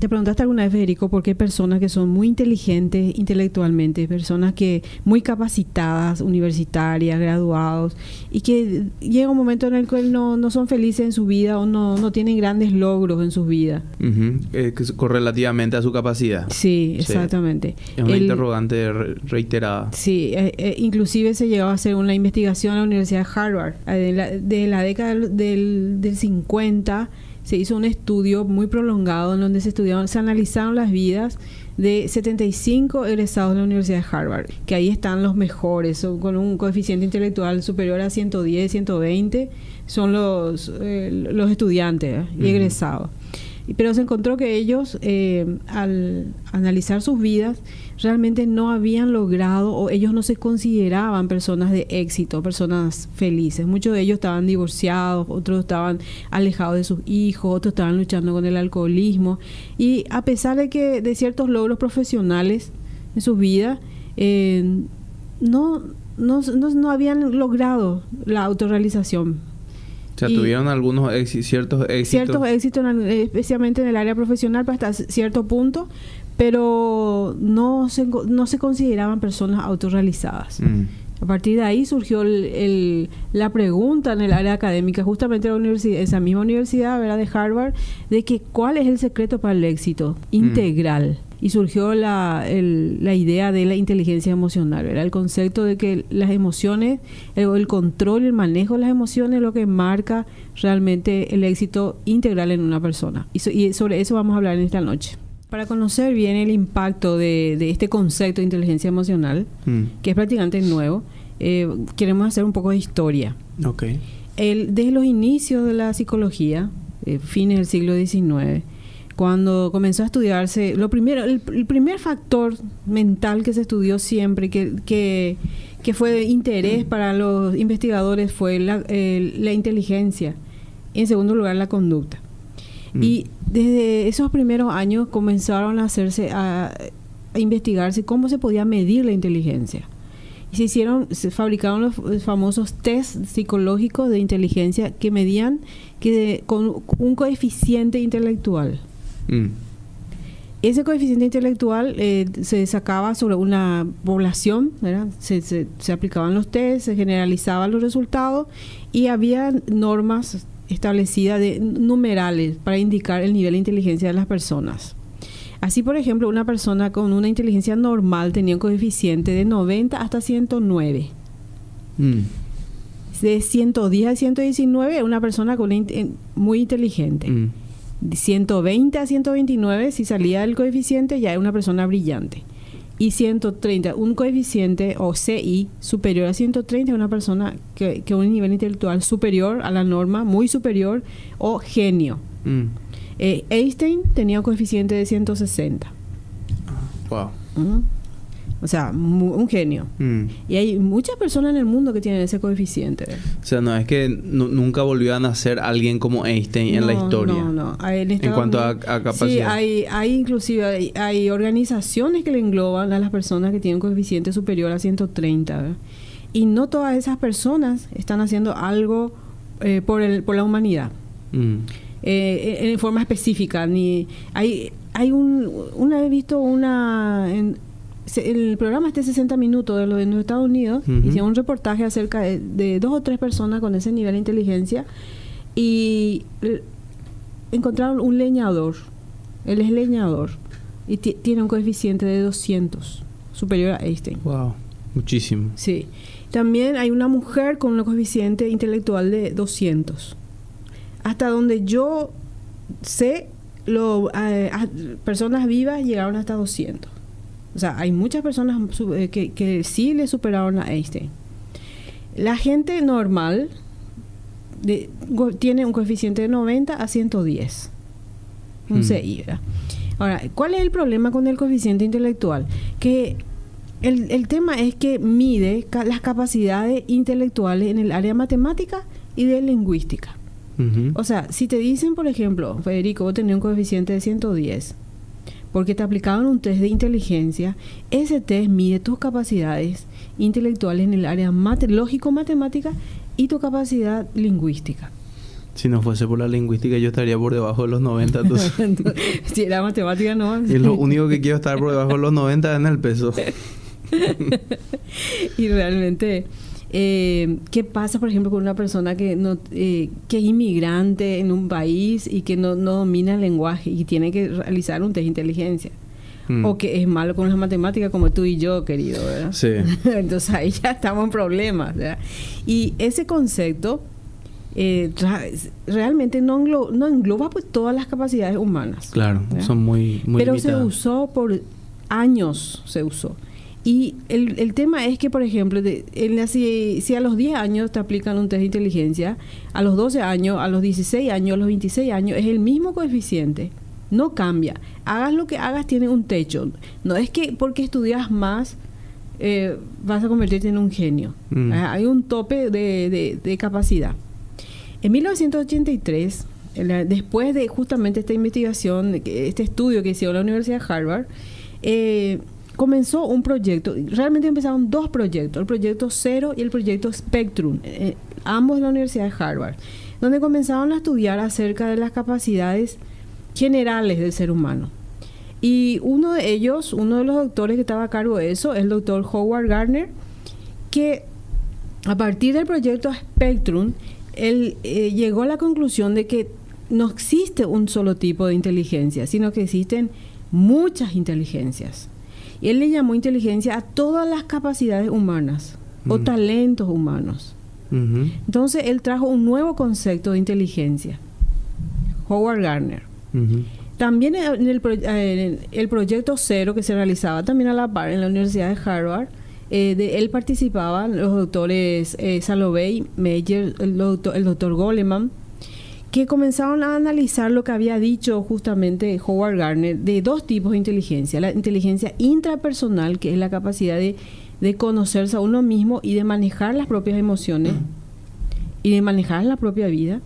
¿Te preguntaste alguna vez, Federico, por qué hay personas que son muy inteligentes intelectualmente, personas que muy capacitadas, universitarias, graduados, y que llega un momento en el cual no son felices en su vida o no tienen grandes logros en sus vidas? Correlativamente a su capacidad. Sí, exactamente. Es una interrogante reiterada. Sí, inclusive se llegó a hacer una investigación en la Universidad de Harvard. De la década del 50 se hizo un estudio muy prolongado en donde se analizaron las vidas de 75 egresados de la Universidad de Harvard, que ahí están los mejores, con un coeficiente intelectual superior a 110, 120, son los estudiantes y egresados. Pero se encontró que ellos, al analizar sus vidas, realmente no habían logrado, o ellos no se consideraban personas de éxito, personas felices. Muchos de ellos estaban divorciados, otros estaban alejados de sus hijos, otros estaban luchando con el alcoholismo. Y a pesar de ciertos logros profesionales en sus vidas, no habían logrado la autorrealización. O sea, tuvieron algunos ciertos éxitos. Ciertos éxitos, especialmente en el área profesional, hasta cierto punto, pero no se consideraban personas autorrealizadas. A partir de ahí surgió la pregunta en el área académica, justamente en la universidad, esa misma universidad, ¿verdad?, de Harvard, de que ¿cuál es el secreto para el éxito integral? Y surgió la idea de la inteligencia emocional, ¿verdad? El concepto de que las emociones, el control y el manejo de las emociones es lo que marca realmente el éxito integral en una persona. Y sobre eso vamos a hablar en esta noche. Para conocer bien el impacto de este concepto de inteligencia emocional, que es prácticamente nuevo, queremos hacer un poco de historia. Okay. Desde los inicios de la psicología, fines del siglo XIX, cuando comenzó a estudiarse, el primer factor mental que se estudió siempre, que fue de interés para los investigadores, fue la inteligencia. Y en segundo lugar, la conducta. Y desde esos primeros años comenzaron a investigarse cómo se podía medir la inteligencia. Y se fabricaron los famosos test psicológicos de inteligencia que medían con un coeficiente intelectual. Ese coeficiente intelectual se sacaba sobre una población, ¿verdad? Se aplicaban los test, se generalizaban los resultados y había normas establecidas de numerales para indicar el nivel de inteligencia de las personas. Así, por ejemplo, una persona con una inteligencia normal tenía un coeficiente de 90 hasta 109. De 110 a 119, una persona muy inteligente. De 120 a 129, si salía del coeficiente, ya era una persona brillante. Y 130, un coeficiente o CI superior a 130, es una persona que un nivel intelectual superior a la norma, muy superior, o genio. Einstein tenía un coeficiente de 160. Wow. O sea, un genio. Y hay muchas personas en el mundo que tienen ese coeficiente. O sea, no es que nunca volvió a nacer alguien como Einstein en la historia. No. En cuanto a capacidad. Sí, hay organizaciones que le engloban a las personas que tienen un coeficiente superior a 130. ¿verdad? Y no todas esas personas están haciendo algo por la humanidad. En forma específica. Una vez visto el programa 60 minutos de los Estados Unidos, hicieron un reportaje acerca de 2 o 3 personas con ese nivel de inteligencia y encontraron un leñador. Él es leñador y tiene un coeficiente de 200, superior a Einstein. Wow, muchísimo. Sí. También hay una mujer con un coeficiente intelectual de 200. Hasta donde yo sé, personas vivas llegaron hasta 200. O sea, hay muchas personas que sí le superaron a Einstein. La gente normal tiene un coeficiente de 90 a 110. Un CI, ¿verdad? Ahora, ¿cuál es el problema con el coeficiente intelectual? Que el tema es que mide las capacidades intelectuales en el área matemática y de lingüística. O sea, si te dicen, por ejemplo, Federico, vos tenés un coeficiente de 110, porque te aplicaban un test de inteligencia, ese test mide tus capacidades intelectuales en el área lógico-matemática y tu capacidad lingüística. Si no fuese por la lingüística, yo estaría por debajo de los 90. Entonces. Si era matemática, no. Y lo único que quiero estar por debajo de los 90 es en el peso. Y realmente, ¿qué pasa, por ejemplo, con una persona que es inmigrante en un país y que no domina el lenguaje y tiene que realizar un test de inteligencia? O que es malo con las matemáticas, como tú y yo, querido, ¿verdad? Sí. Entonces ahí ya estamos en problemas, ¿verdad? Y ese concepto realmente no engloba pues todas las capacidades humanas. Claro, ¿verdad? Son muy pero limitadas. Se usó por años, se usó. Y el tema es que, por ejemplo, si a los 10 años te aplican un test de inteligencia, a los 12 años, a los 16 años, a los 26 años, es el mismo coeficiente. No cambia. Hagas lo que hagas, tiene un techo. No es que porque estudias más vas a convertirte en un genio. Hay un tope de capacidad. En 1983, después de justamente esta investigación, este estudio que hicieron la Universidad de Harvard, comenzó un proyecto. Realmente empezaron dos proyectos, el proyecto Zero y el proyecto Spectrum, ambos de la Universidad de Harvard, donde comenzaron a estudiar acerca de las capacidades generales del ser humano. Y uno de los doctores que estaba a cargo de eso, es el doctor Howard Gardner, que a partir del proyecto Spectrum, él llegó a la conclusión de que no existe un solo tipo de inteligencia, sino que existen muchas inteligencias. Y él le llamó inteligencia a todas las capacidades humanas o talentos humanos. Entonces, él trajo un nuevo concepto de inteligencia. Howard Gardner. También en el proyecto Zero, que se realizaba también a la par en la Universidad de Harvard, él participaban los doctores Salovey, Meyer, el doctor Goleman, que comenzaron a analizar lo que había dicho justamente Howard Gardner de dos tipos de inteligencia. La inteligencia intrapersonal, que es la capacidad de conocerse a uno mismo y de manejar las propias emociones y de manejar la propia vida.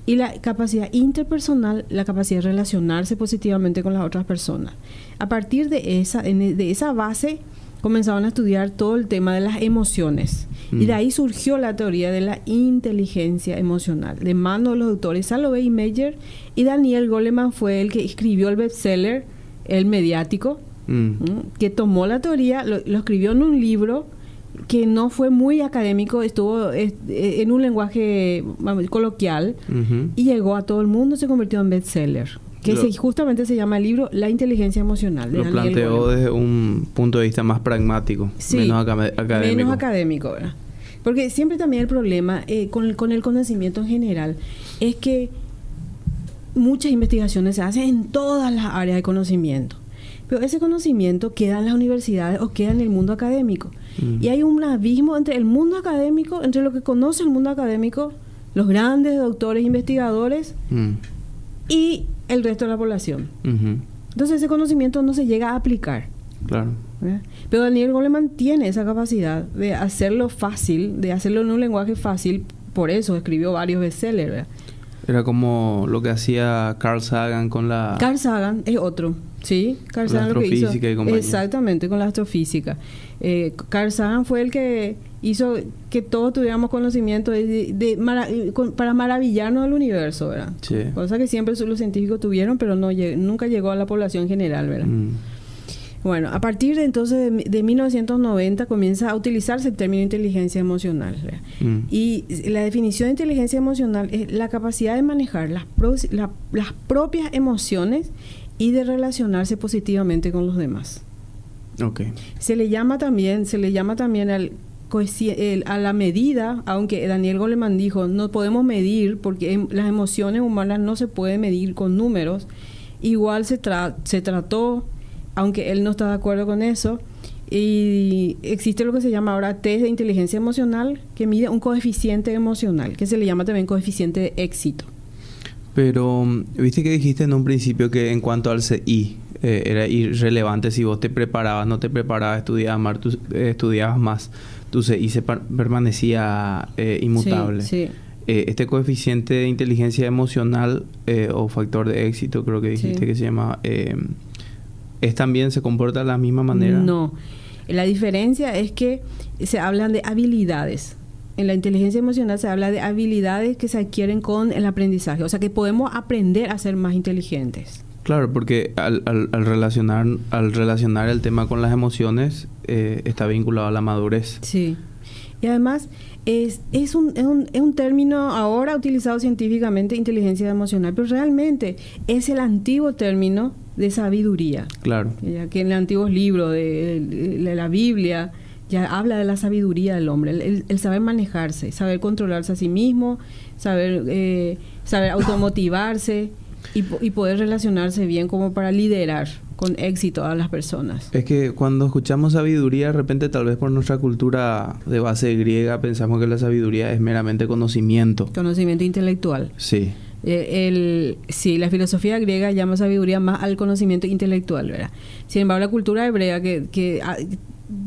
Y la capacidad interpersonal, la capacidad de relacionarse positivamente con las otras personas. A partir de esa base, comenzaron a estudiar todo el tema de las emociones. Y de ahí surgió la teoría de la inteligencia emocional, de mano de los doctores Salovey y Meyer. Y Daniel Goleman fue el que escribió el bestseller, El Mediático, que tomó la teoría, lo escribió en un libro que no fue muy académico, estuvo en un lenguaje coloquial y llegó a todo el mundo, se convirtió en bestseller. Que justamente se llama el libro La inteligencia emocional. Lo planteó desde un punto de vista más pragmático, sí, menos académico. Menos académico, ¿verdad? Porque siempre también el problema con el conocimiento en general es que muchas investigaciones se hacen en todas las áreas de conocimiento. Pero ese conocimiento queda en las universidades o queda en el mundo académico. Y hay un abismo entre el mundo académico, entre lo que conoce el mundo académico, los grandes doctores, investigadores, y el resto de la población. Entonces ese conocimiento no se llega a aplicar. Claro. ¿Verdad? Pero Daniel Goleman tiene esa capacidad de hacerlo fácil, de hacerlo en un lenguaje fácil, por eso escribió varios bestsellers, ¿verdad? Era como lo que hacía Carl Sagan con la... Carl Sagan es otro, ¿sí? Carl Sagan lo que hizo... astrofísica y compañía. Exactamente, con la astrofísica. Carl Sagan fue el que hizo que todos tuviéramos conocimiento para maravillarnos del universo, ¿verdad? Sí. Cosa que siempre los científicos tuvieron, pero nunca llegó a la población general, ¿verdad? Bueno, a partir de entonces de 1990 comienza a utilizarse el término inteligencia emocional. Y la definición de inteligencia emocional es la capacidad de manejar las propias emociones y de relacionarse positivamente con los demás. Okay. Se le llama también a la medida, aunque Daniel Goleman dijo, no podemos medir porque las emociones humanas no se pueden medir con números. Igual se trató, aunque él no está de acuerdo con eso, y existe lo que se llama ahora test de inteligencia emocional, que mide un coeficiente emocional, que se le llama también coeficiente de éxito. Pero, viste que dijiste en un principio que en cuanto al CI, era irrelevante si vos te preparabas, no te preparabas, estudiabas más, tu CI se permanecía inmutable. Sí, sí. Este coeficiente de inteligencia emocional o factor de éxito, creo que dijiste que se llama... ¿También se comporta de la misma manera? No. La diferencia es que se hablan de habilidades. La inteligencia emocional es la capacidad de manejar las propias emociones y de relacionarse positivamente con los demás. Y el coeficiente de éxito es la capacidad de manejar las propias emociones y de relacionarse positivamente con los demás. en la inteligencia emocional se habla de habilidades que se adquieren con el aprendizaje. O sea, que podemos aprender a ser más inteligentes. Claro, porque al relacionar el tema con las emociones, está vinculado a la madurez. Sí. Y además, es un término ahora utilizado científicamente, inteligencia emocional, pero realmente es el antiguo término de sabiduría. Claro. Ya que en los antiguos libros de la Biblia ya habla de la sabiduría del hombre, el saber manejarse, saber controlarse a sí mismo, saber automotivarse y poder relacionarse bien como para liderar con éxito a las personas. Es que cuando escuchamos sabiduría, de repente tal vez por nuestra cultura de base griega pensamos que la sabiduría es meramente conocimiento. Conocimiento intelectual. Sí. Sí, la filosofía griega llama sabiduría más al conocimiento intelectual, ¿verdad? Sin embargo, la cultura hebrea que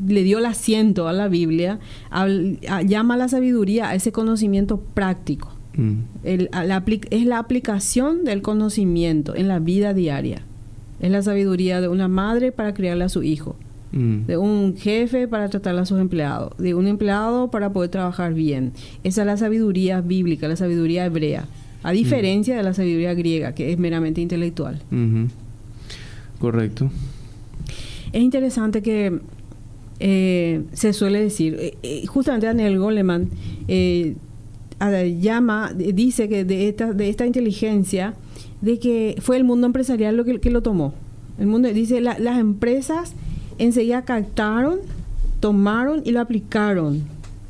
le dio el asiento a la Biblia, llama a la sabiduría a ese conocimiento práctico. Es la aplicación del conocimiento en la vida diaria. Es la sabiduría de una madre para criarle a su hijo, de un jefe para tratarle a sus empleados, de un empleado para poder trabajar bien. Esa es la sabiduría bíblica, la sabiduría hebrea, a diferencia de la sabiduría griega, que es meramente intelectual. Correcto. Es interesante que se suele decir, justamente Daniel Goleman dice que de esta inteligencia, de que fue el mundo empresarial lo que lo tomó. El mundo dice las empresas enseguida captaron, tomaron y lo aplicaron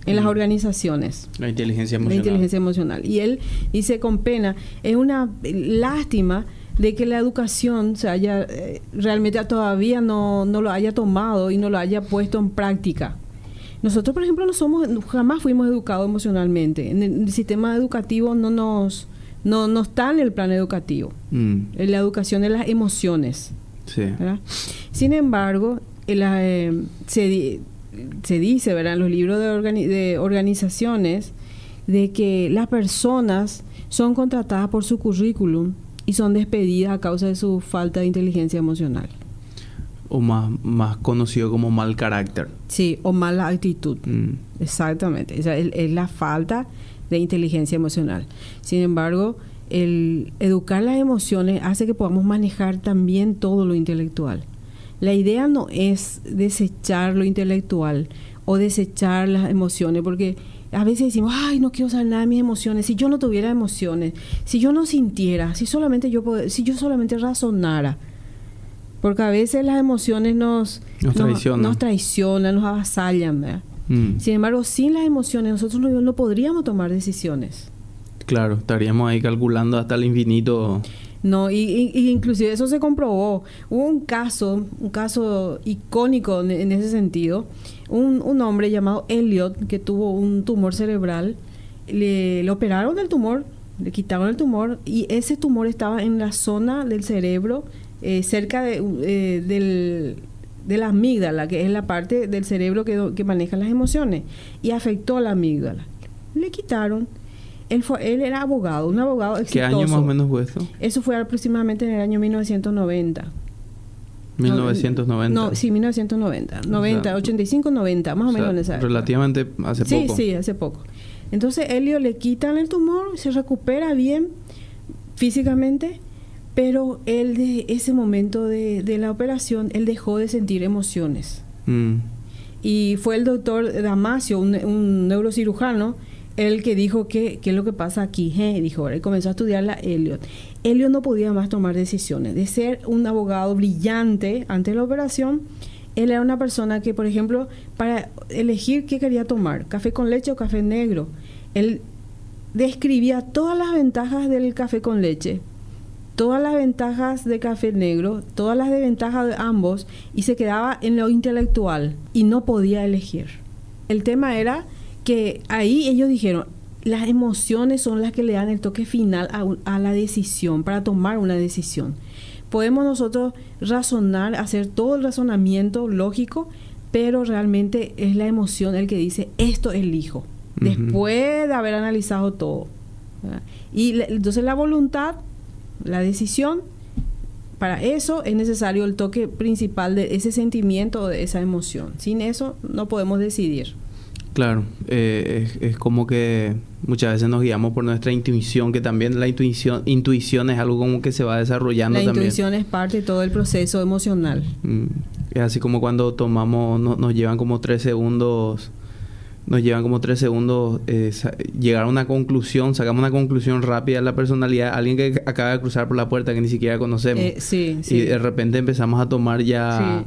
en las organizaciones. La inteligencia emocional. La inteligencia emocional. Y él dice con pena, es una lástima de que la educación se haya realmente todavía no lo haya tomado y no lo haya puesto en práctica. Nosotros, por ejemplo, jamás fuimos educados emocionalmente. En el sistema educativo no está en el plan educativo. En la educación de las emociones. Sí. ¿Verdad? Sin embargo, se dice, ¿verdad?, en los libros de organizaciones, de que las personas son contratadas por su currículum y son despedidas a causa de su falta de inteligencia emocional. O más conocido como mal carácter. Sí, o mala actitud. Exactamente. O sea, es la falta de inteligencia emocional. Sin embargo, el educar las emociones hace que podamos manejar también todo lo intelectual. La idea no es desechar lo intelectual o desechar las emociones, porque a veces decimos, ay, no quiero saber nada de mis emociones. Si yo no tuviera emociones, si yo no sintiera, si yo solamente razonara. Porque a veces las emociones nos traicionan, nos avasallan, ¿verdad? Sin embargo, sin las emociones nosotros no podríamos tomar decisiones. Claro, estaríamos ahí calculando hasta el infinito. No, y inclusive eso se comprobó. Hubo un caso icónico en ese sentido. Un hombre llamado Elliot, que tuvo un tumor cerebral, le operaron del tumor, le quitaron el tumor, y ese tumor estaba en la zona del cerebro, cerca de la amígdala, que es la parte del cerebro que maneja las emociones, y afectó a la amígdala. Le quitaron. Él era abogado, un abogado exitoso. ¿Qué año más o menos fue esto? Eso fue aproximadamente en el año 1990. 1990. No, sí, 1990. 90, 85, 90, más o menos en esa época. Relativamente hace poco. Sí, hace poco. Entonces, Elio le quitan el tumor, se recupera bien físicamente, pero él de ese momento de la operación, él dejó de sentir emociones. Y fue el doctor Damasio, un neurocirujano, el que dijo qué es lo que pasa aquí. Dijo, él comenzó a estudiar a Elliot. Elliot no podía más tomar decisiones. De ser un abogado brillante antes de la operación, él era una persona que, por ejemplo, para elegir qué quería tomar, café con leche o café negro, él describía todas las ventajas del café con leche, todas las ventajas del café negro, todas las desventajas de ambos, y se quedaba en lo intelectual y no podía elegir. El tema era que ahí ellos dijeron, las emociones son las que le dan el toque final a la decisión, para tomar una decisión. Podemos nosotros razonar, hacer todo el razonamiento lógico, pero realmente es la emoción el que dice, esto elijo, después de haber analizado todo, ¿verdad? Y entonces la voluntad, la decisión, para eso es necesario el toque principal de ese sentimiento o de esa emoción. Sin eso no podemos decidir. Claro, es como que muchas veces nos guiamos por nuestra intuición, que también la intuición es algo como que se va desarrollando también. La intuición es parte de todo el proceso emocional. Es así como cuando tomamos, nos llevan como 3 segundos, llegar a una conclusión, sacamos una conclusión rápida de la personalidad, alguien que acaba de cruzar por la puerta que ni siquiera conocemos. Sí. Y de repente empezamos a tomar ya...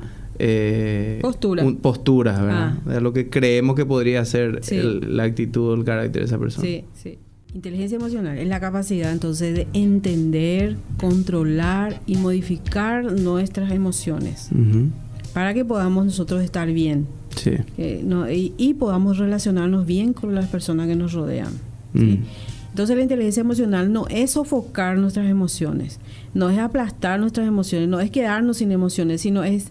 posturas, ¿verdad? De lo que creemos que podría ser la actitud o el carácter de esa persona. Sí. Inteligencia emocional es la capacidad entonces de entender, controlar y modificar nuestras emociones para que podamos nosotros estar bien. Sí. Y podamos relacionarnos bien con las personas que nos rodean. ¿Sí? Entonces la inteligencia emocional no es sofocar nuestras emociones, no es aplastar nuestras emociones, no es quedarnos sin emociones, sino es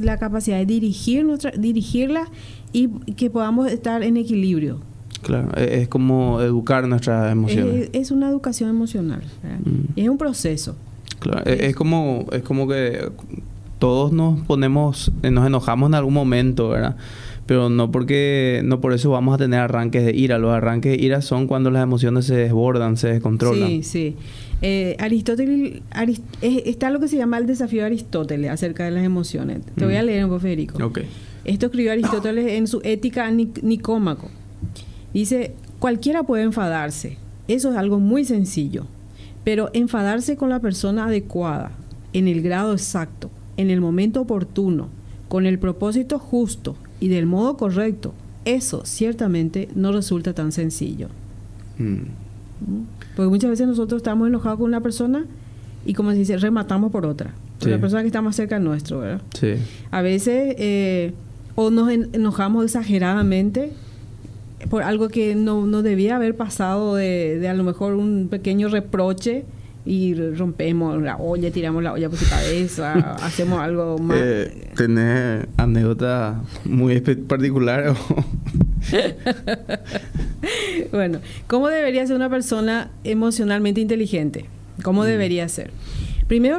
la capacidad de dirigirlas y que podamos estar en equilibrio. Claro, es como educar nuestras emociones. Es una educación emocional, es un proceso. Claro, es como que todos nos enojamos en algún momento, ¿verdad? Pero no por eso vamos a tener arranques de ira. Los arranques de ira son cuando las emociones se desbordan, se descontrolan. Sí. Aristóteles, está lo que se llama el desafío de Aristóteles acerca de las emociones. Te voy a leer un poco, Federico. Okay. Esto escribió Aristóteles en su Ética Nicómaco. Dice, cualquiera puede enfadarse. Eso es algo muy sencillo. Pero enfadarse con la persona adecuada, en el grado exacto, en el momento oportuno, con el propósito justo y del modo correcto, eso ciertamente no resulta tan sencillo. Porque muchas veces nosotros estamos enojados con una persona y, como se dice, rematamos por otra. Por la persona que está más cerca nuestro, ¿verdad? Sí. A veces o nos enojamos exageradamente por algo que no debía haber pasado, de a lo mejor un pequeño reproche, y rompemos la olla, tiramos la olla por su cabeza, hacemos algo más. ¿Tenés anécdota muy particular? Bueno, ¿cómo debería ser una persona emocionalmente inteligente? ¿Cómo debería ser? Primero,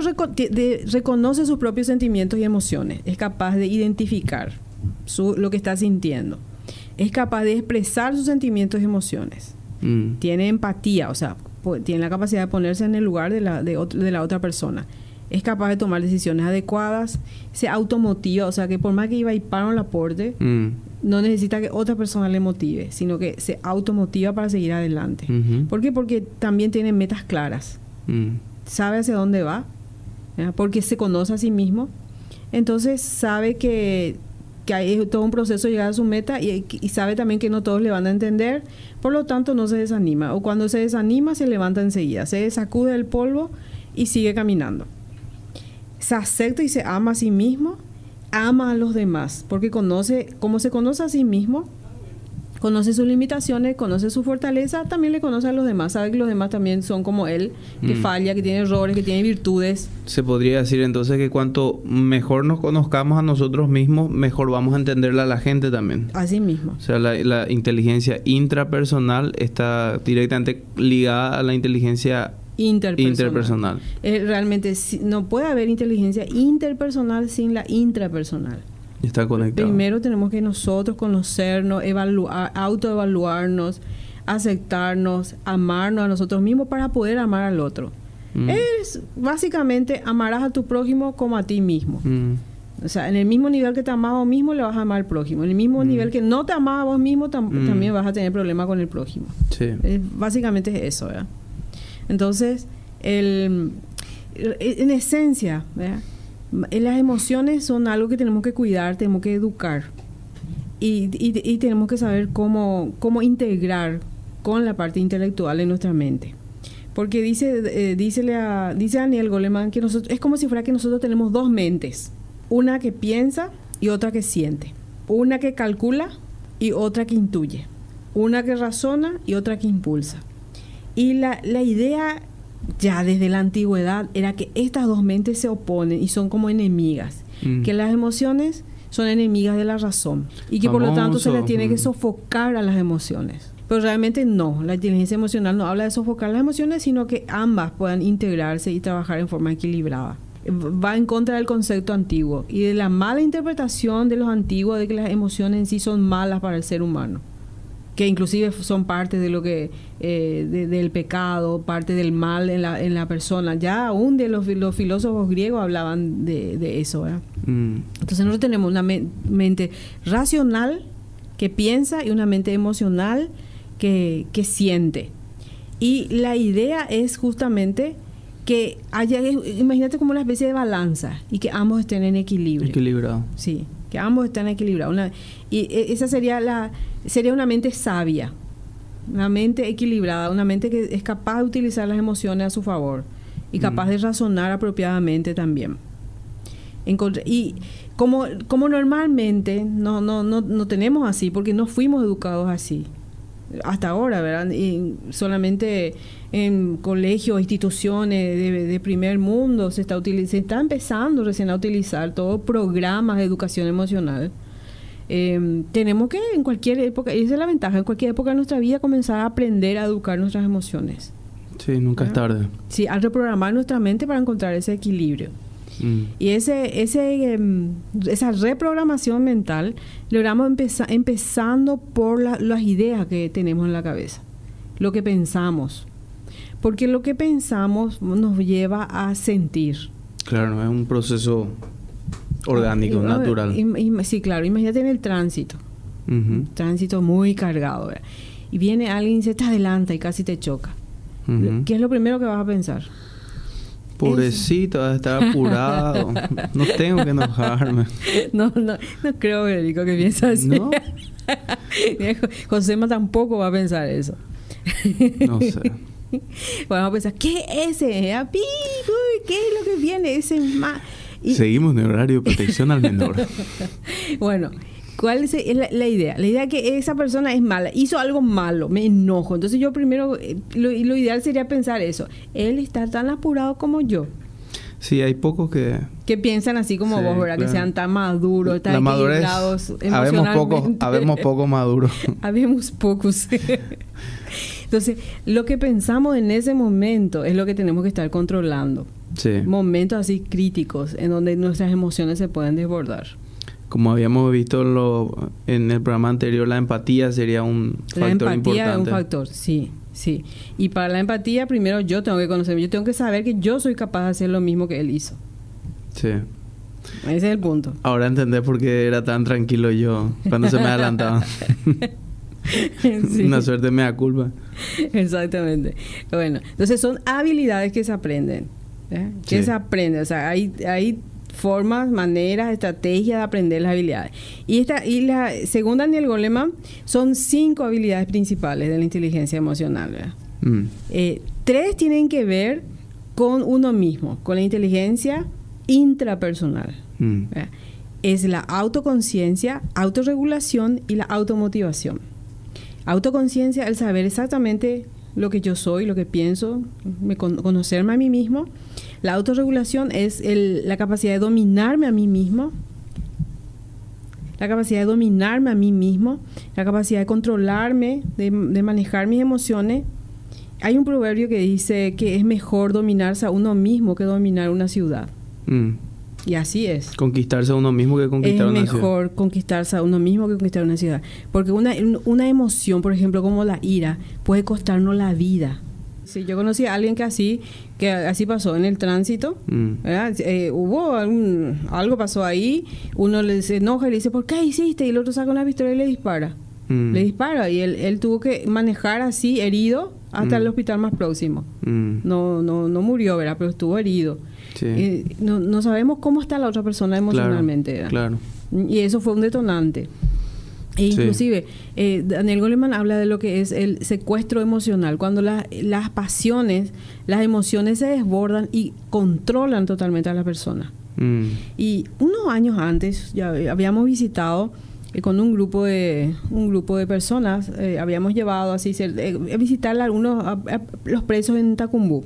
reconoce sus propios sentimientos y emociones. Es capaz de identificar lo que está sintiendo. Es capaz de expresar sus sentimientos y emociones. Tiene empatía, o sea, tiene la capacidad de ponerse en el lugar de la otra persona. Es capaz de tomar decisiones adecuadas. Se automotiva, o sea, que por más que iba y paro el aporte, no necesita que otra persona le motive, sino que se automotiva para seguir adelante. ¿Por qué? Porque también tiene metas claras. Sabe hacia dónde va, ¿verdad? Porque se conoce a sí mismo. Entonces sabe que hay todo un proceso de llegar a su meta y sabe también que no todos le van a entender. Por lo tanto, no se desanima. O cuando se desanima, se levanta enseguida. Se sacude el polvo y sigue caminando. Se acepta y se ama a sí mismo. Ama a los demás. Porque como se conoce a sí mismo, conoce sus limitaciones, conoce su fortaleza, también le conoce a los demás. Sabe que los demás también son como él, que falla, que tiene errores, que tiene virtudes. Se podría decir entonces que cuanto mejor nos conozcamos a nosotros mismos, mejor vamos a entenderla a la gente también. Así mismo. O sea, la inteligencia intrapersonal está directamente ligada a la inteligencia interpersonal. Realmente no puede haber inteligencia interpersonal sin la intrapersonal. Está conectado. Primero tenemos que nosotros conocernos, autoevaluarnos, aceptarnos, amarnos a nosotros mismos para poder amar al otro. Básicamente, amarás a tu prójimo como a ti mismo. O sea, en el mismo nivel que te amas a vos mismo, le vas a amar al prójimo. En el mismo nivel que no te amas a vos mismo, también vas a tener problemas con el prójimo. Sí. Básicamente es eso, ¿verdad? Entonces, en esencia, ¿verdad? Las emociones son algo que tenemos que cuidar, tenemos que educar y tenemos que saber cómo integrar con la parte intelectual en nuestra mente. Porque dice Daniel Goleman que es como si fuera que nosotros tenemos dos mentes, una que piensa y otra que siente, una que calcula y otra que intuye, una que razona y otra que impulsa. Y la idea ya desde la antigüedad era que estas dos mentes se oponen y son como enemigas, que las emociones son enemigas de la razón y que por lo tanto se les tiene que sofocar a las emociones. Pero realmente no, la inteligencia emocional no habla de sofocar las emociones, sino que ambas puedan integrarse y trabajar en forma equilibrada. Va en contra del concepto antiguo y de la mala interpretación de los antiguos de que las emociones en sí son malas para el ser humano. que inclusive son parte de lo que del pecado, parte del mal en la persona. Ya aún de los filósofos griegos hablaban de eso, ¿verdad? Entonces nosotros tenemos una mente racional que piensa y una mente emocional que siente. Y la idea es justamente que haya, imagínate como una especie de balanza y que ambos estén en equilibrio. Equilibrado. Sí, que ambos estén equilibrados. Y esa sería una mente sabia, una mente equilibrada, una mente que es capaz de utilizar las emociones a su favor y capaz de razonar apropiadamente también. Y como normalmente no tenemos así, porque no fuimos educados así hasta ahora, ¿verdad? Y solamente en colegios, instituciones de primer mundo se está empezando recién a utilizar todos programas de educación emocional. Tenemos que en cualquier época, y esa es la ventaja, en cualquier época de nuestra vida comenzar a aprender a educar nuestras emociones. Sí, nunca es tarde. Sí, a reprogramar nuestra mente para encontrar ese equilibrio. Y esa reprogramación mental logramos empezando por las ideas que tenemos en la cabeza, lo que pensamos. Porque lo que pensamos nos lleva a sentir. Claro, es un proceso orgánico, natural. Sí, claro. Imagínate en el tránsito. Tránsito muy cargado, ¿verdad? Y viene alguien y se te adelanta y casi te choca. ¿Qué es lo primero que vas a pensar? Pobrecito, va a estar apurado. No tengo que enojarme. No creo, Federico, que piensa así. ¿No? Josema tampoco va a pensar eso. No sé. Vamos a pensar, ¿qué es ese? ¿Qué es lo que viene? Ese más. Seguimos en el horario de protección al menor. Bueno, ¿cuál es la idea? La idea es que esa persona es mala, hizo algo malo, me enojo. Entonces yo primero, lo ideal sería pensar eso. Él está tan apurado como yo. Sí, hay pocos que piensan así como vos, ¿verdad? Claro. Que sean tan maduros, tan equilibrados emocionalmente. Habemos pocos maduros. Habemos pocos. Entonces, lo que pensamos en ese momento es lo que tenemos que estar controlando. Sí. Momentos así críticos en donde nuestras emociones se pueden desbordar. Como habíamos visto en el programa anterior, la empatía sería un factor importante. La empatía es un factor, sí. Y para la empatía, primero yo tengo que conocerme. Yo tengo que saber que yo soy capaz de hacer lo mismo que él hizo. Sí. Ese es el punto. Ahora entendés por qué era tan tranquilo yo cuando se me adelantaba. Sí. Una suerte me da culpa. Exactamente. Bueno, entonces son habilidades que se aprenden. Que se aprenden. O sea, hay formas, maneras, estrategias de aprender las habilidades. Y la según Daniel Goleman, son 5 habilidades principales de la inteligencia emocional. 3 tienen que ver con uno mismo, con la inteligencia intrapersonal. Es la autoconciencia, autorregulación y la automotivación. Autoconciencia, el saber exactamente lo que yo soy, lo que pienso, conocerme a mí mismo. La autorregulación es la capacidad de dominarme a mí mismo. La capacidad de dominarme a mí mismo. La capacidad de controlarme, de manejar mis emociones. Hay un proverbio que dice que es mejor dominarse a uno mismo que dominar una ciudad. Y así es. Conquistarse a uno mismo que conquistar una ciudad. Es mejor conquistarse a uno mismo que conquistar una ciudad. Porque una emoción, por ejemplo, como la ira, puede costarnos la vida. Sí, yo conocí a alguien que así pasó en el tránsito. Hubo algo pasó ahí. Uno se enoja y le dice, ¿por qué hiciste? Y el otro saca una pistola y le dispara. Le dispara. Y él tuvo que manejar así, herido, hasta el hospital más próximo. No murió, ¿verdad? Pero estuvo herido. Sí. No sabemos cómo está la otra persona emocionalmente. Claro. Y eso fue un detonante. E inclusive, Daniel Goleman habla de lo que es el secuestro emocional, cuando las pasiones, las emociones se desbordan y controlan totalmente a la persona. Y unos años antes ya habíamos visitado con un grupo de personas, habíamos llevado así a visitar a los presos en Tacumbú.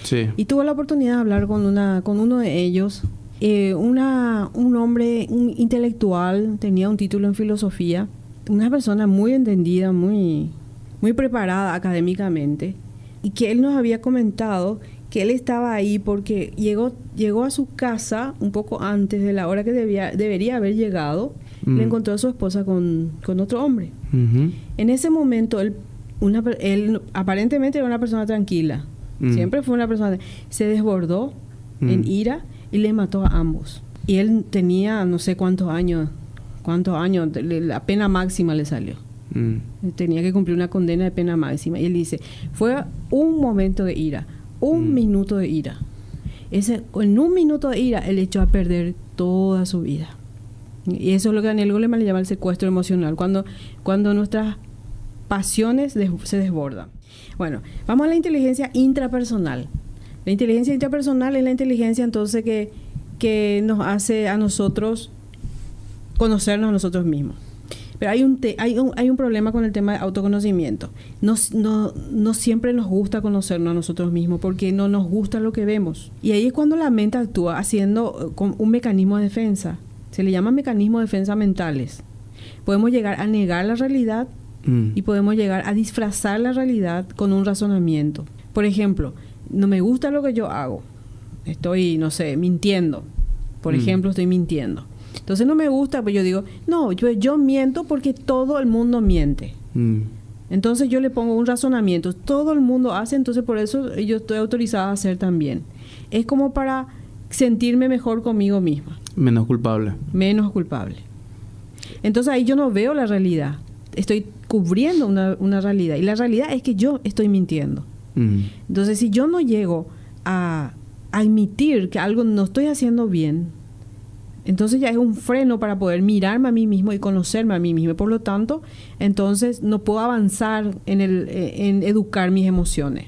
Sí. Y tuve la oportunidad de hablar con uno de ellos. Un hombre intelectual, tenía un título en filosofía, una persona muy entendida, muy preparada académicamente, y que él nos había comentado que él estaba ahí porque llegó a su casa un poco antes de la hora que debería haber llegado, le encontró a su esposa con otro hombre. En ese momento, él aparentemente era una persona tranquila. Siempre fue una persona... Se desbordó en ira y le mató a ambos. Y él tenía no sé cuántos años, la pena máxima le salió. Tenía que cumplir una condena de pena máxima. Y él dice, fue un momento de ira, un minuto de ira. En un minuto de ira, él echó a perder toda su vida. Y eso es lo que Daniel Goleman le llama el secuestro emocional, cuando nuestras pasiones se desbordan. Bueno, vamos a la inteligencia intrapersonal. La inteligencia intrapersonal es la inteligencia entonces que nos hace a nosotros conocernos a nosotros mismos. Pero hay un problema con el tema de autoconocimiento. No siempre nos gusta conocernos a nosotros mismos porque no nos gusta lo que vemos. Y ahí es cuando la mente actúa haciendo un mecanismo de defensa. Se le llama mecanismos de defensa mentales. Podemos llegar a negar la realidad y podemos llegar a disfrazar la realidad con un razonamiento. Por ejemplo, no me gusta lo que yo hago. Estoy, no sé, mintiendo. Por ejemplo, estoy mintiendo. Entonces no me gusta, pues yo digo, no, yo miento porque todo el mundo miente. Entonces yo le pongo un razonamiento. Todo el mundo hace, entonces por eso yo estoy autorizada a hacer también. Es como para sentirme mejor conmigo misma. Menos culpable. Menos culpable. Entonces ahí yo no veo la realidad. Estoy cubriendo una realidad. Y la realidad es que yo estoy mintiendo. Entonces si yo no llego a admitir que algo no estoy haciendo bien, entonces ya es un freno para poder mirarme a mí mismo y conocerme a mí mismo. Por lo tanto, entonces no puedo avanzar en educar mis emociones.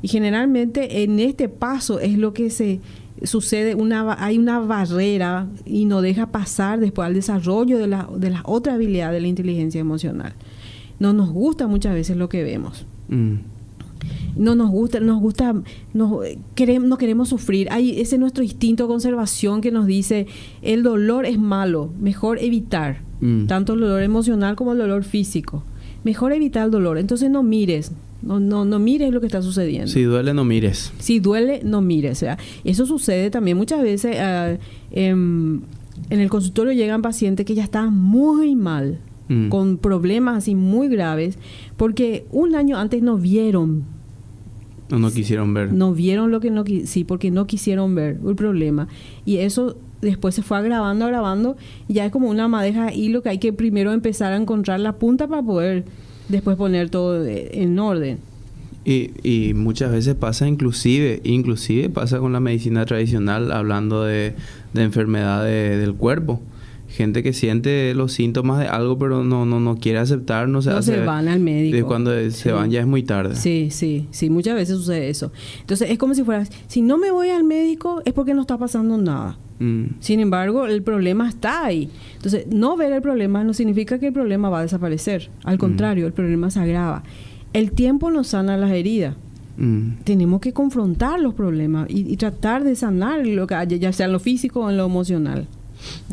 Y generalmente en este paso es lo que sucede, hay una barrera y no deja pasar después al desarrollo de las otras habilidades de la inteligencia emocional. No nos gusta muchas veces lo que vemos. No queremos sufrir. Ese es nuestro instinto de conservación que nos dice, el dolor es malo, mejor evitar. Tanto el dolor emocional como el dolor físico. Mejor evitar el dolor. Entonces no mires. No mires lo que está sucediendo. Si duele, no mires. Si duele, no mires. O sea, eso sucede también muchas veces. En el consultorio llegan pacientes que ya están muy mal, con problemas así muy graves, porque un año antes no vieron. No quisieron ver. No vieron lo que sí, porque no quisieron ver el problema. Y eso después se fue agravando, y ya es como una madeja de hilo que hay que primero empezar a encontrar la punta para poder después poner todo en orden. Y muchas veces pasa inclusive pasa con la medicina tradicional, hablando de enfermedad del cuerpo. Gente que siente los síntomas de algo pero no quiere aceptar, no se van al médico. De cuando se van ya es muy tarde. Sí, muchas veces sucede eso. Entonces es como si fuera, si no me voy al médico es porque no está pasando nada. Sin embargo, el problema está ahí. Entonces, no ver el problema no significa que el problema va a desaparecer. Al contrario, el problema se agrava. El tiempo no sana las heridas. Tenemos que confrontar los problemas y tratar de sanar lo que haya, ya sea en lo físico o en lo emocional.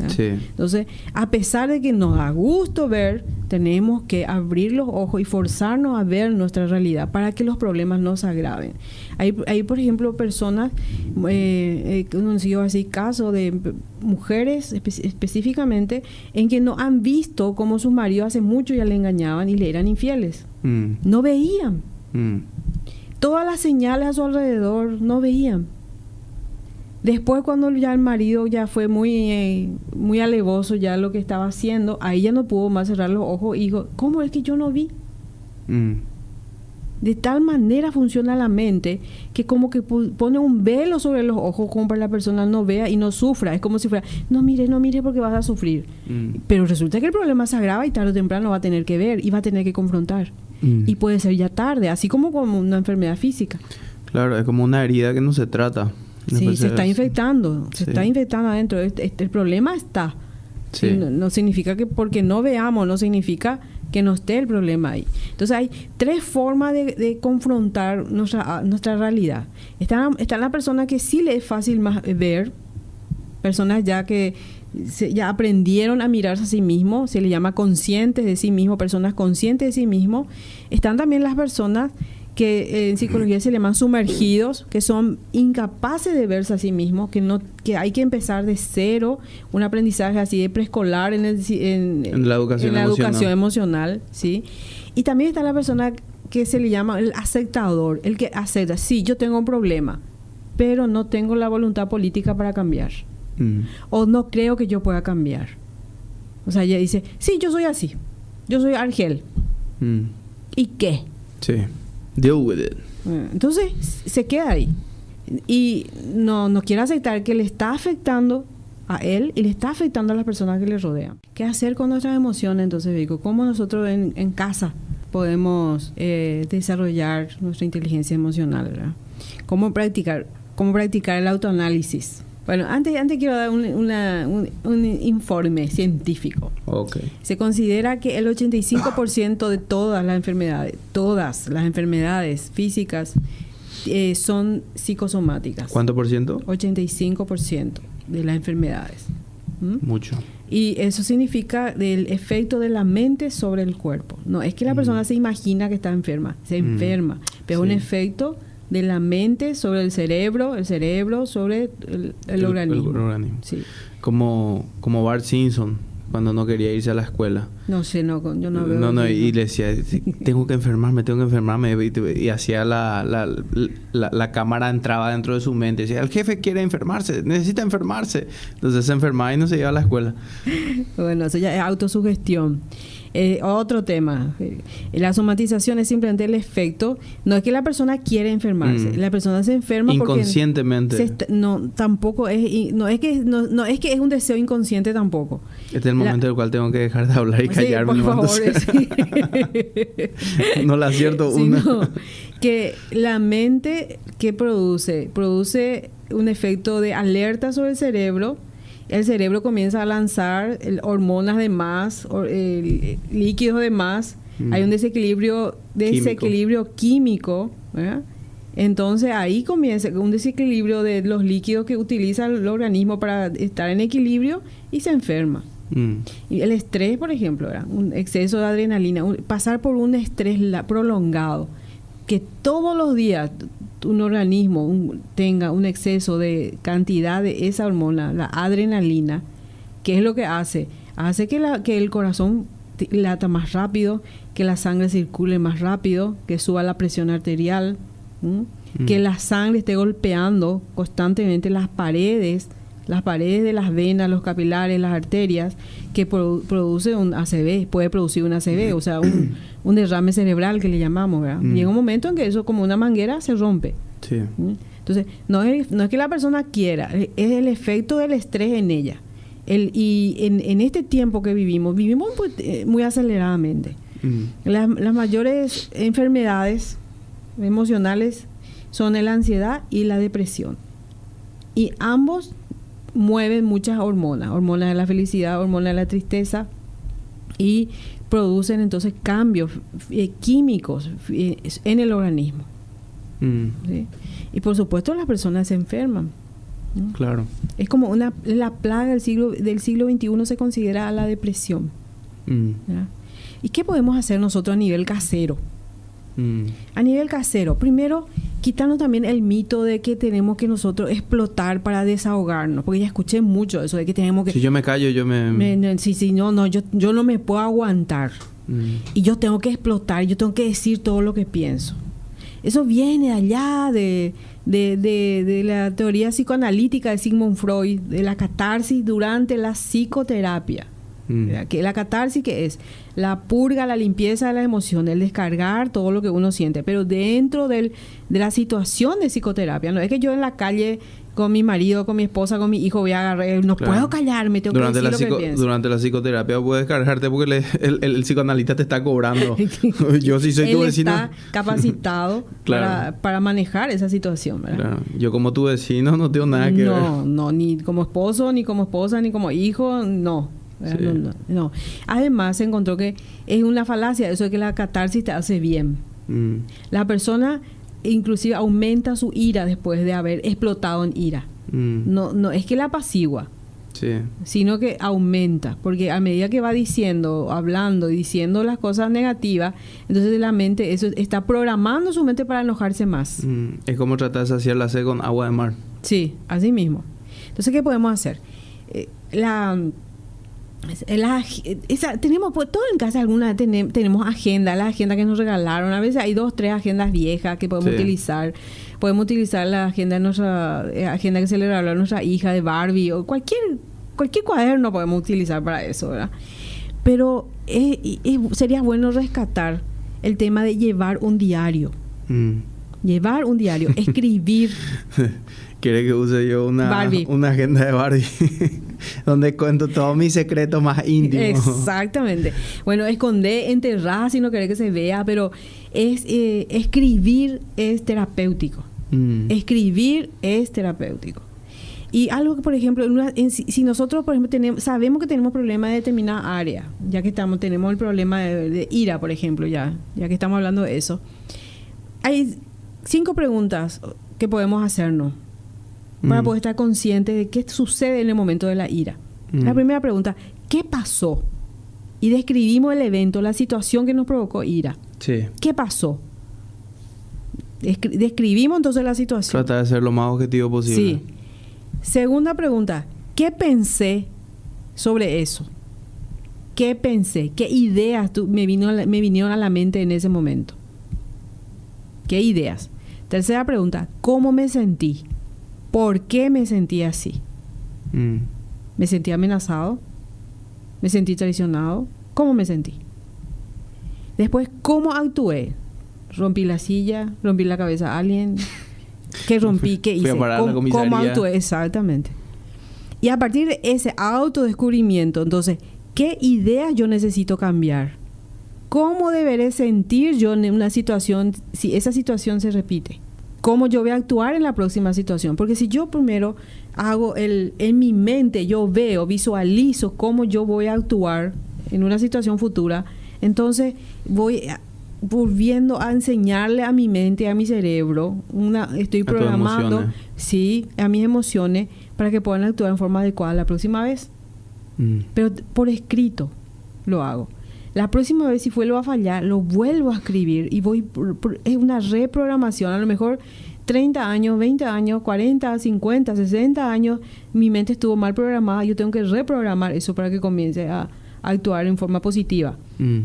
Sí. Entonces, a pesar de que nos da gusto ver, tenemos que abrir los ojos y forzarnos a ver nuestra realidad para que los problemas no se agraven. Hay por ejemplo, personas, conocido así casos de mujeres específicamente, en que no han visto cómo sus maridos hace mucho ya le engañaban y le eran infieles. No veían. Todas las señales a su alrededor no veían. Después, cuando ya el marido ya fue muy alevoso ya lo que estaba haciendo, ahí ya no pudo más cerrar los ojos y dijo, ¿cómo es que yo no vi? De tal manera funciona la mente que como que pone un velo sobre los ojos como para que la persona no vea y no sufra. Es como si fuera, no mire porque vas a sufrir. Pero resulta que el problema se agrava y tarde o temprano va a tener que ver y va a tener que confrontar. Y puede ser ya tarde, así como una enfermedad física. Claro, es como una herida que no se trata. Sí, se está infectando, está infectando adentro. El problema está. Sí. No significa que porque no veamos, no significa que no esté el problema ahí. Entonces hay tres formas de confrontar nuestra realidad. Está la persona que sí le es fácil más ver, personas ya que ya aprendieron a mirarse a sí mismos, se le llama conscientes de sí mismos, personas conscientes de sí mismos. Están también las personas que en psicología se llaman sumergidos, que son incapaces de verse a sí mismos, que hay que empezar de cero, un aprendizaje así de preescolar en la educación emocional, ¿sí? Y también está la persona que se le llama el aceptador, el que acepta, sí, yo tengo un problema, pero no tengo la voluntad política para cambiar. O no creo que yo pueda cambiar. O sea, ella dice, sí, yo soy así. Yo soy Argel. ¿Y qué? Sí. Deal with it. Entonces, se queda ahí. Y no quiere aceptar que le está afectando a él y le está afectando a las personas que le rodean. ¿Qué hacer con nuestras emociones, entonces, Vico? ¿Cómo nosotros en casa podemos desarrollar nuestra inteligencia emocional, ¿verdad? ¿Cómo practicar el autoanálisis? Bueno, antes quiero dar un informe científico. Okay. Se considera que el 85% de todas las enfermedades físicas son psicosomáticas. ¿Cuánto por ciento? 85% de las enfermedades. Mucho. Y eso significa el efecto de la mente sobre el cuerpo. No es que la persona se imagina que está enferma, se enferma, pero un efecto de la mente sobre el cerebro sobre el organismo. El organismo. Sí. Como Bart Simpson, cuando no quería irse a la escuela. No sé, yo no veo. Y le decía, tengo que enfermarme. Y hacía la cámara entraba dentro de su mente. Decía, el jefe quiere enfermarse, necesita enfermarse. Entonces se enfermaba y no se iba a la escuela. Bueno, eso ya es autosugestión. Otro tema. La somatización es simplemente el efecto. No es que la persona quiere enfermarse. La persona se enferma inconscientemente. Tampoco es. No es que es un deseo inconsciente tampoco. Este es el momento en el cual tengo que dejar de hablar y callarme. Sí, por favor. Sí. No la acierto una. Que la mente que produce un efecto de alerta sobre el cerebro. El cerebro comienza a lanzar hormonas de más, líquidos de más. Hay un desequilibrio químico, ¿verdad? Entonces ahí comienza un desequilibrio de los líquidos que utiliza el organismo para estar en equilibrio y se enferma. Y el estrés, por ejemplo, ¿verdad? Un exceso de adrenalina, pasar por un estrés prolongado, que todos los días un organismo tenga un exceso de cantidad de esa hormona, la adrenalina, ¿qué es lo que hace? Hace que el corazón lata más rápido, que la sangre circule más rápido, que suba la presión arterial, que la sangre esté golpeando constantemente las paredes de las venas, los capilares, las arterias, que produce un ACV, puede producir un ACV, o sea, un derrame cerebral que le llamamos, ¿verdad? Llega un momento en que eso, como una manguera, se rompe. Sí. Entonces, no es que la persona quiera, es el efecto del estrés en ella. Y en este tiempo que vivimos muy aceleradamente. Las mayores enfermedades emocionales son la ansiedad y la depresión. Y ambos mueven muchas hormonas de la felicidad, hormonas de la tristeza, y producen entonces cambios químicos en el organismo. ¿Sí? Y por supuesto las personas se enferman, ¿no? Claro. Es como la plaga del siglo XXI se considera la depresión. ¿Y qué podemos hacer nosotros a nivel casero? A nivel casero, primero, quitarnos también el mito de que tenemos que nosotros explotar para desahogarnos, porque ya escuché mucho eso de que tenemos que... Si yo me callo, yo yo no me puedo aguantar. Y yo tengo que explotar, yo tengo que decir todo lo que pienso. Eso viene allá de la teoría psicoanalítica de Sigmund Freud, de la catarsis durante la psicoterapia. Que la catarsis, que es la purga, la limpieza de las emociones, el descargar todo lo que uno siente, pero dentro de la situación de psicoterapia. No es que yo en la calle con mi marido, con mi esposa, con mi hijo voy a agarrar, no puedo callarme, tengo que decir lo que pienso. Durante la psicoterapia puedes descargarte porque el psicoanalista te está cobrando. Yo sí soy tu vecino. Él está capacitado para manejar esa situación, ¿verdad? Claro. Yo como tu vecino no tengo nada que ver. No, ni como esposo, ni como esposa, ni como hijo, no. Sí. No. Además se encontró que es una falacia eso de que la catarsis te hace bien. La persona inclusive aumenta su ira después de haber explotado en ira. No es que la apacigua. Sí. sino que aumenta, porque a medida que va diciendo, hablando y diciendo las cosas negativas, entonces la mente, eso está programando su mente para enojarse más. Es como tratar de saciar la sed con agua de mar. Sí, así mismo. Entonces, ¿qué podemos hacer? Tenemos pues, todo en casa tenemos agenda, la agenda que nos regalaron. A veces hay 2, 3 agendas viejas que podemos utilizar. Podemos utilizar la agenda de nuestra agenda que se le regaló a nuestra hija de Barbie o cualquier cuaderno podemos utilizar para eso, ¿verdad? Pero sería bueno rescatar el tema de llevar un diario. Llevar un diario, escribir. Quiere que use yo una agenda de Barbie donde cuento todos mis secretos más íntimos. Exactamente. Bueno, esconder, enterrar si no querés que se vea, pero escribir es terapéutico. Escribir es terapéutico. Y algo que, por ejemplo, si nosotros, por ejemplo, sabemos que tenemos problemas de determinada área, ya que tenemos el problema de ira, por ejemplo, ya que estamos hablando de eso, hay 5 preguntas que podemos hacernos para poder estar conscientes de qué sucede en el momento de la ira. La primera pregunta, ¿qué pasó? Y describimos el evento, la situación que nos provocó ira. Sí. ¿Qué pasó? Describimos entonces la situación. Trata de ser lo más objetivo posible. Sí. Segunda pregunta, ¿qué pensé sobre eso? ¿Qué pensé? ¿Qué ideas me vinieron a la mente en ese momento? ¿Qué ideas? Tercera pregunta, ¿cómo me sentí? ¿Por qué me sentí así? ¿Me sentí amenazado? ¿Me sentí traicionado? ¿Cómo me sentí? Después, ¿cómo actué? ¿Rompí la silla? ¿Rompí la cabeza a alguien? ¿Qué rompí? ¿Qué hice? Fui a parar a la comisaría. ¿Cómo actué? Exactamente. Y a partir de ese autodescubrimiento, entonces, ¿qué ideas yo necesito cambiar? ¿Cómo deberé sentir yo en una situación si esa situación se repite? ¿Cómo yo voy a actuar en la próxima situación? Porque si yo primero hago en mi mente, yo visualizo cómo yo voy a actuar en una situación futura, entonces voy volviendo a enseñarle a mi mente, a mi cerebro, estoy programando, a mis emociones para que puedan actuar en forma adecuada la próxima vez. Pero por escrito lo hago. La próxima vez, si vuelvo a fallar, lo vuelvo a escribir y es una reprogramación. A lo mejor 30 años, 20 años, 40, 50, 60 años, mi mente estuvo mal programada. Yo tengo que reprogramar eso para que comience a actuar en forma positiva.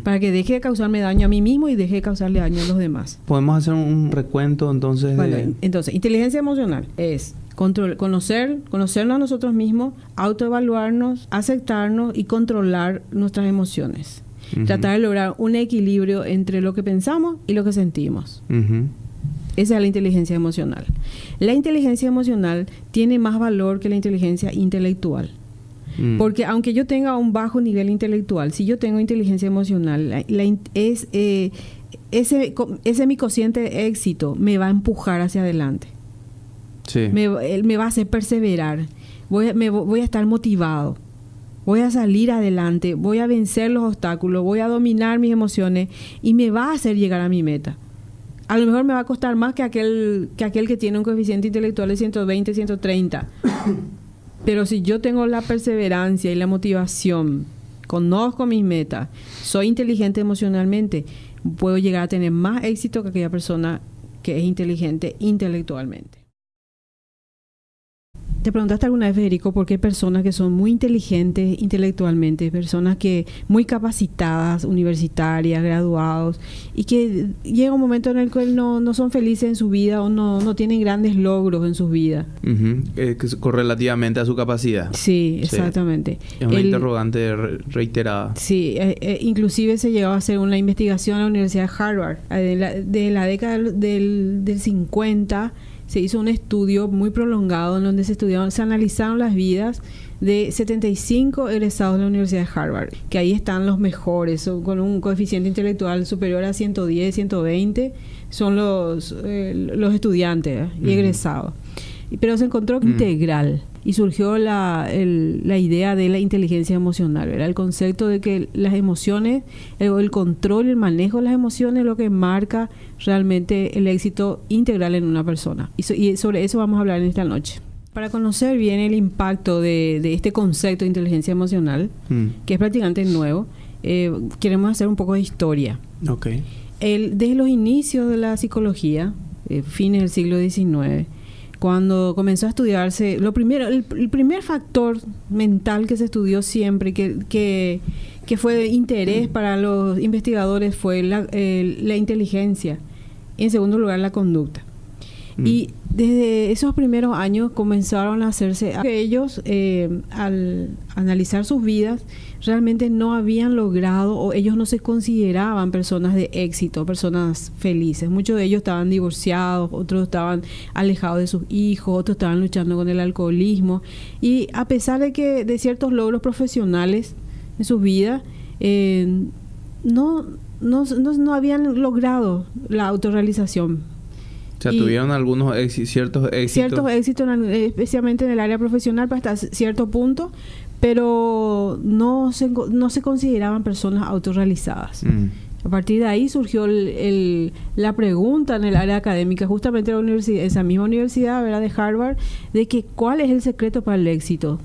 Para que deje de causarme daño a mí mismo y deje de causarle daño a los demás. ¿Podemos hacer un recuento entonces? Entonces, inteligencia emocional es conocernos a nosotros mismos, autoevaluarnos, aceptarnos y controlar nuestras emociones. Tratar de lograr un equilibrio entre lo que pensamos y lo que sentimos. Esa es la inteligencia emocional. La inteligencia emocional tiene más valor que la inteligencia intelectual. Porque aunque yo tenga un bajo nivel intelectual, si yo tengo inteligencia emocional, ese mi cociente de éxito me va a empujar hacia adelante. Sí. Me va a hacer perseverar. Voy a estar motivado. Voy a salir adelante, voy a vencer los obstáculos, voy a dominar mis emociones y me va a hacer llegar a mi meta. A lo mejor me va a costar más que aquel que tiene un coeficiente intelectual de 120, 130. Pero si yo tengo la perseverancia y la motivación, conozco mis metas, soy inteligente emocionalmente, puedo llegar a tener más éxito que aquella persona que es inteligente intelectualmente. ¿Te preguntaste alguna vez, Federico, por qué personas que son muy inteligentes intelectualmente, personas que muy capacitadas, universitarias, graduados, y que llega un momento en el cual no son felices en su vida o no tienen grandes logros en sus vidas? Correlativamente a su capacidad. Sí, exactamente. Es una interrogante reiterada. Sí, inclusive se llegó a hacer una investigación en la Universidad de Harvard. De la década del 50... se hizo un estudio muy prolongado en donde se analizaron las vidas de 75 egresados de la Universidad de Harvard, que ahí están los mejores, con un coeficiente intelectual superior a 110, 120, son los estudiantes y egresados. Pero se encontró integral y surgió la idea de la inteligencia emocional, ¿verdad? El concepto de que las emociones, el control y el manejo de las emociones es lo que marca realmente el éxito integral en una persona. Y sobre eso vamos a hablar en esta noche. Para conocer bien el impacto de este concepto de inteligencia emocional, que es prácticamente nuevo, queremos hacer un poco de historia. Okay. Desde los inicios de la psicología, fines del siglo XIX, cuando comenzó a estudiarse, el primer factor mental que se estudió siempre, que fue de interés para los investigadores, fue la inteligencia. Y en segundo lugar, la conducta. Y desde esos primeros años comenzaron a hacerse que ellos, al analizar sus vidas, realmente no habían logrado, o ellos no se consideraban personas de éxito, personas felices. Muchos de ellos estaban divorciados, otros estaban alejados de sus hijos, otros estaban luchando con el alcoholismo. Y a pesar de ciertos logros profesionales en sus vidas, no habían logrado la autorrealización. O sea, tuvieron algunos ciertos éxitos. Ciertos éxitos, especialmente en el área profesional, hasta cierto punto, pero no se consideraban personas autorrealizadas. A partir de ahí surgió la pregunta en el área académica, justamente en la universidad, esa misma universidad, ¿verdad?, de Harvard, de que ¿cuál es el secreto para el éxito?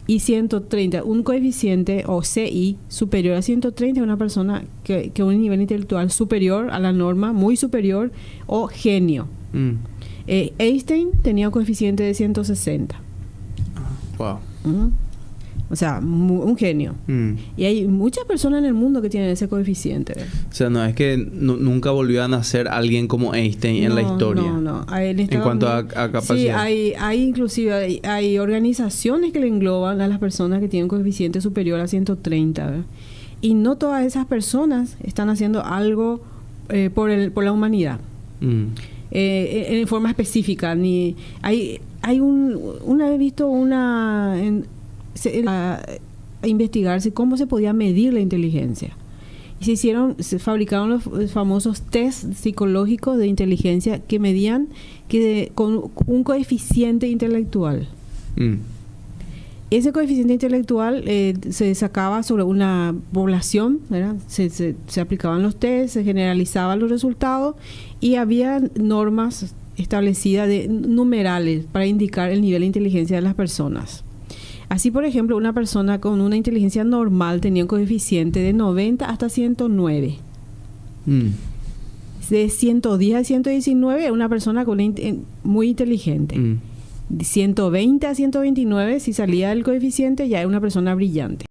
Y 130, un coeficiente o CI superior a 130 es una persona que un nivel intelectual superior a la norma, muy superior, o genio. Einstein tenía un coeficiente de 160. Wow. O sea, un genio. Y hay muchas personas en el mundo que tienen ese coeficiente. O sea, no es que nunca volvió a nacer alguien como Einstein en la historia. No. En cuanto a capacidad. Sí, hay inclusive hay organizaciones que le engloban a las personas que tienen un coeficiente superior a 130. ¿verdad? Y no todas esas personas están haciendo algo por la humanidad. En forma específica. Una vez visto a investigarse cómo se podía medir la inteligencia. Y se fabricaron los famosos test psicológicos de inteligencia que medían con un coeficiente intelectual. Ese coeficiente intelectual se sacaba sobre una población, ¿verdad? Se aplicaban los test, se generalizaban los resultados y había normas establecidas de numerales para indicar el nivel de inteligencia de las personas. Así, por ejemplo, una persona con una inteligencia normal tenía un coeficiente de 90 hasta 109. De 110 a 119, una persona muy inteligente. De 120 a 129, si salía del coeficiente, ya era una persona brillante.